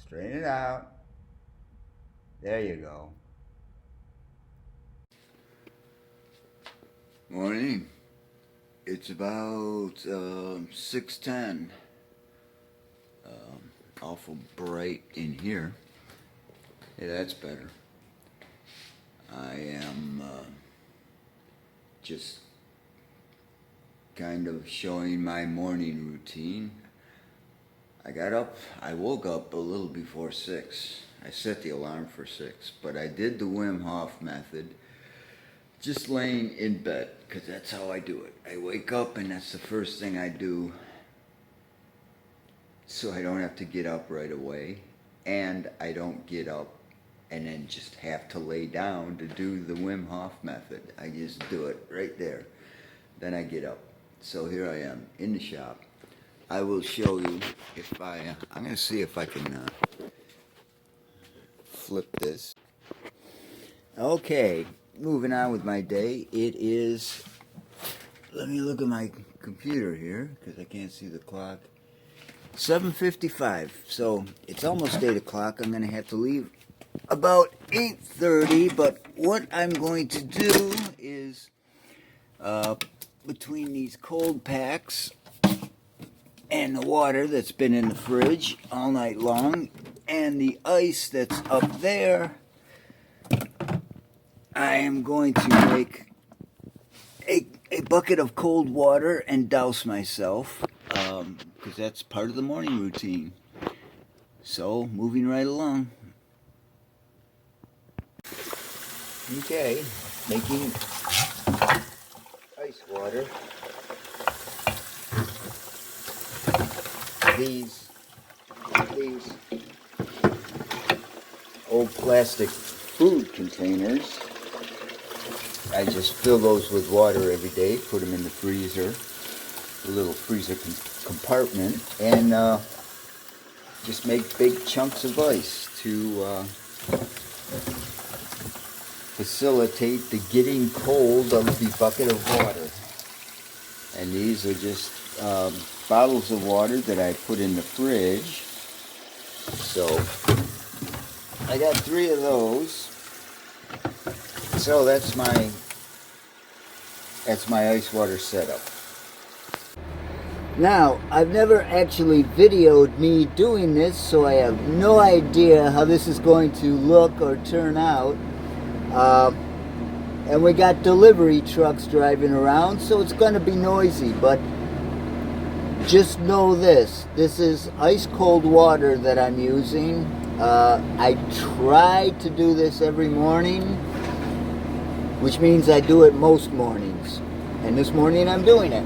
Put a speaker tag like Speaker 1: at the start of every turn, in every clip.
Speaker 1: Straighten it out. There you go. Morning. It's about 6:10. Awful bright in here. Hey, that's better. I am just kind of showing my morning routine. I woke up a little before 6. I set the alarm for 6, but I did the Wim Hof method just laying in bed, because that's how I do it. I wake up and that's the first thing I do, so I don't have to get up right away, and I don't get up and then just have to lay down to do the Wim Hof method. I just do it right there. Then I get up. So here I am in the shop. I will show you if I'm going to see if I can flip this. Okay, moving on with my day. It is, let me look at my computer here because I can't see the clock. 7:55, so it's almost 8 o'clock. I'm going to have to leave about 8:30, but what I'm going to do is, between these cold packs and the water that's been in the fridge all night long, and the ice that's up there, I am going to make a bucket of cold water and douse myself, because that's part of the morning routine. So, moving right along. Okay, making ice water. These old plastic food containers, I just fill those with water every day, put them in the freezer, a little freezer compartment, and just make big chunks of ice to facilitate the getting cold of the bucket of water. And these are just bottles of water that I put in the fridge. So I got 3 of those. So that's my ice water setup. Now, I've never actually videoed me doing this, so I have no idea how this is going to look or turn out. And we got delivery trucks driving around, so it's going to be noisy, but just know this is ice cold water that I'm using. I try to do this every morning, which means I do it most mornings, and this morning I'm doing it.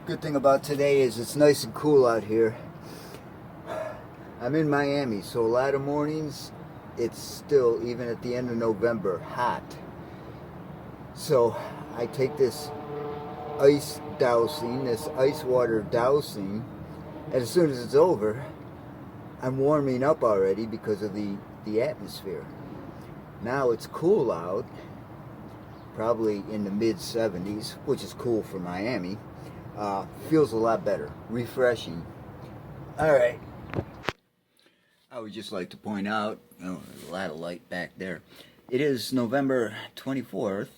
Speaker 1: Good thing about today is it's nice and cool out here. I'm in Miami, so a lot of mornings it's still, even at the end of November, hot. So I take this ice dousing, this ice water dousing, and as soon as it's over, I'm warming up already because of the atmosphere. Now it's cool out, probably in the mid 70s, which is cool for Miami. Feels a lot better, refreshing. All right. I would just like to point out, oh, there's a lot of light back there. It is November 24th.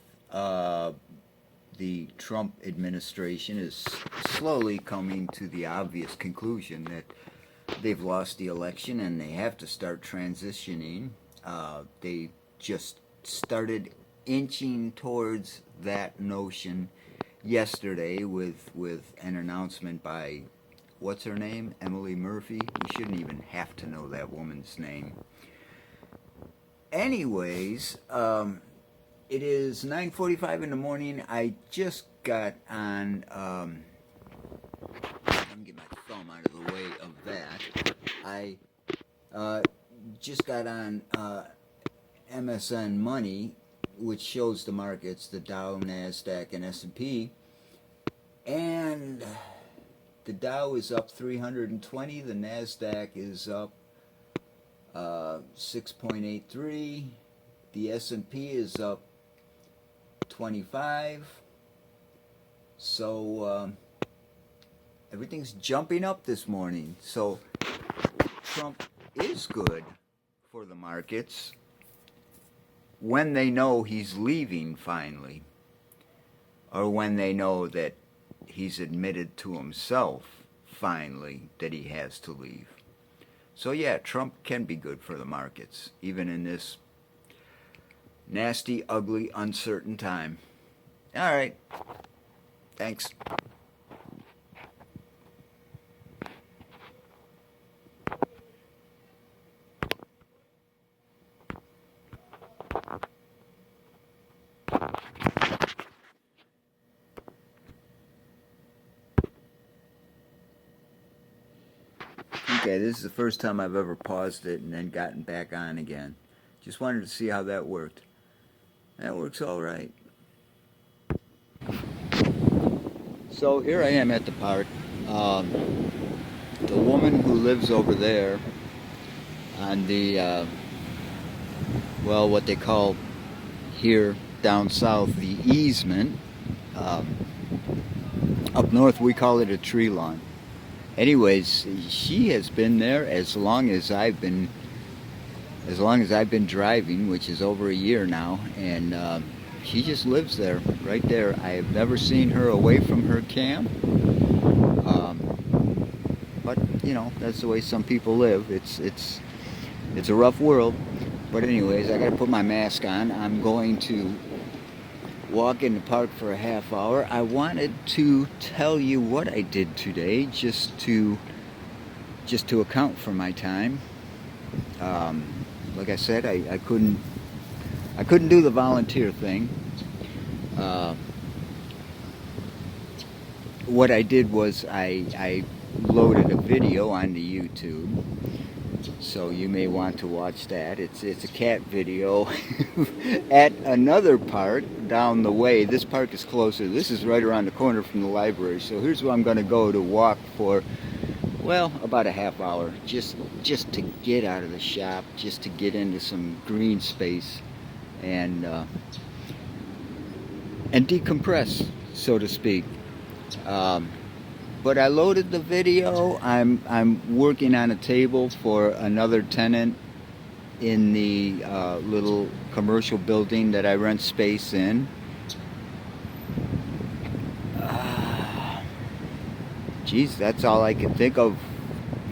Speaker 1: The Trump administration is slowly coming to the obvious conclusion that they've lost the election and they have to start transitioning. They just started inching towards that notion yesterday with an announcement by, what's her name? Emily Murphy? You shouldn't even have to know that woman's name. Anyways, it is 9:45 in the morning. I just got on, let me get my thumb out of the way of that. I just got on MSN Money, which shows the markets, the Dow, NASDAQ, and S&P. And the Dow is up 320, the NASDAQ is up 6.83, the S&P is up 25. So everything's jumping up this morning. So Trump is good for the markets when they know he's leaving finally, or when they know that he's admitted to himself finally that he has to leave. So yeah, Trump can be good for the markets, even in this nasty, ugly, uncertain time. All right. Thanks. Okay, this is the first time I've ever paused it and then gotten back on again. Just wanted to see how that worked. That works all right. So here I am at the park. The woman who lives over there on the, well, what they call here down south the easement. Up north we call it a tree lawn. Anyways, she has been there as long as I've been driving, which is over a year now, and she just lives there, right there. I have never seen her away from her camp, but you know, that's the way some people live. It's a rough world, but anyways, I got to put my mask on. I'm going to walk in the park for a half hour. I wanted to tell you what I did today, just to account for my time. Like I said, I couldn't do the volunteer thing. What I did was I loaded a video onto YouTube, so you may want to watch that. It's a cat video at another park down the way. This park is closer. This is right around the corner from the library. So here's where I'm going to go to walk for, well, about a half hour, just to get out of the shop, just to get into some green space and decompress, so to speak. But I loaded the video. I'm working on a table for another tenant in the little commercial building that I rent space in. Geez, that's all I can think of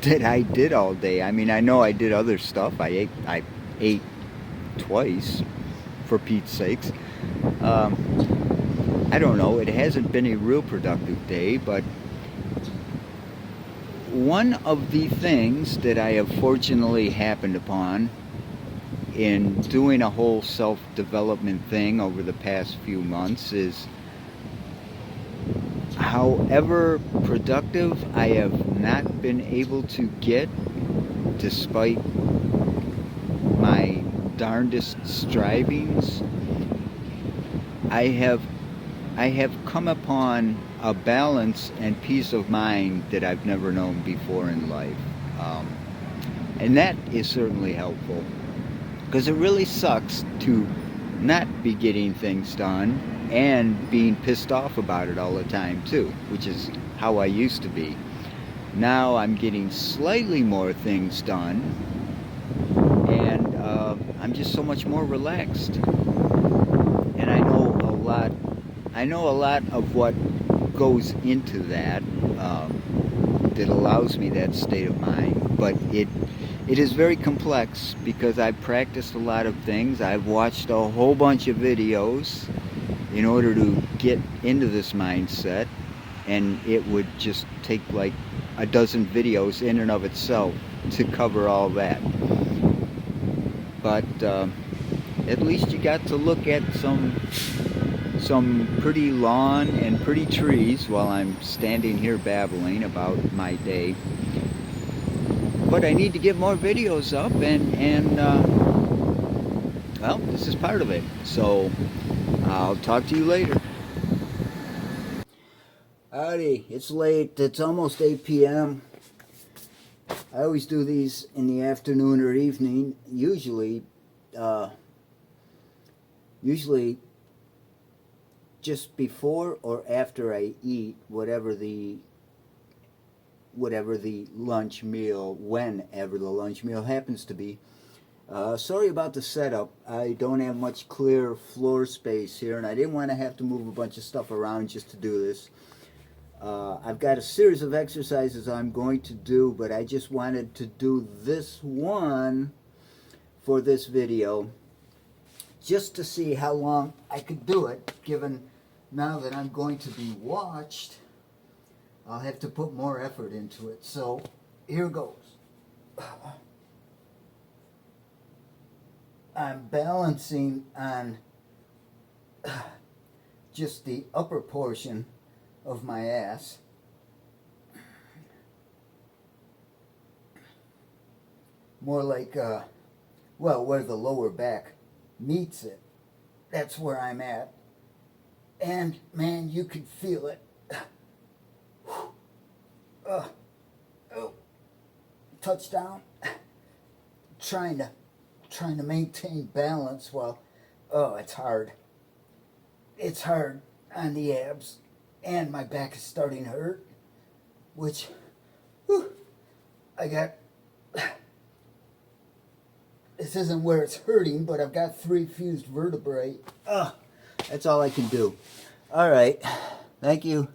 Speaker 1: that I did all day. I mean, I know I did other stuff. I ate twice, for Pete's sakes. I don't know. It hasn't been a real productive day, but one of the things that I have fortunately happened upon in doing a whole self-development thing over the past few months is how however productive I have not been able to get, despite my darndest strivings, I have come upon a balance and peace of mind that I've never known before in life. And that is certainly helpful, because it really sucks to not be getting things done and being pissed off about it all the time too, which is how I used to be. Now I'm getting slightly more things done, and I'm just so much more relaxed. And I know a lot of what goes into that, that allows me that state of mind. But it is very complex, because I've practiced a lot of things. I've watched a whole bunch of videos in order to get into this mindset, and it would just take like a dozen videos in and of itself to cover all that. But at least you got to look at some pretty lawn and pretty trees while I'm standing here babbling about my day. But I need to get more videos up, and well, this is part of it. So I'll talk to you later. Howdy, it's late. It's almost 8 p.m. I always do these in the afternoon or evening, usually just before or after I eat whatever the lunch meal, whenever the lunch meal happens to be. Sorry about the setup. I don't have much clear floor space here, and I didn't want to have to move a bunch of stuff around just to do this. I've got a series of exercises I'm going to do, but I just wanted to do this one for this video, just to see how long I could do it, given now that I'm going to be watched. I'll have to put more effort into it. So here goes. I'm balancing on just the upper portion of my ass. More like, well, where the lower back meets it. That's where I'm at. And man, you can feel it. Oh, touchdown. Trying to maintain balance while, oh, it's hard. It's hard on the abs, and my back is starting to hurt, which, whew, I got, this isn't where it's hurting, but I've got 3 fused vertebrae. That's all I can do. All right, thank you.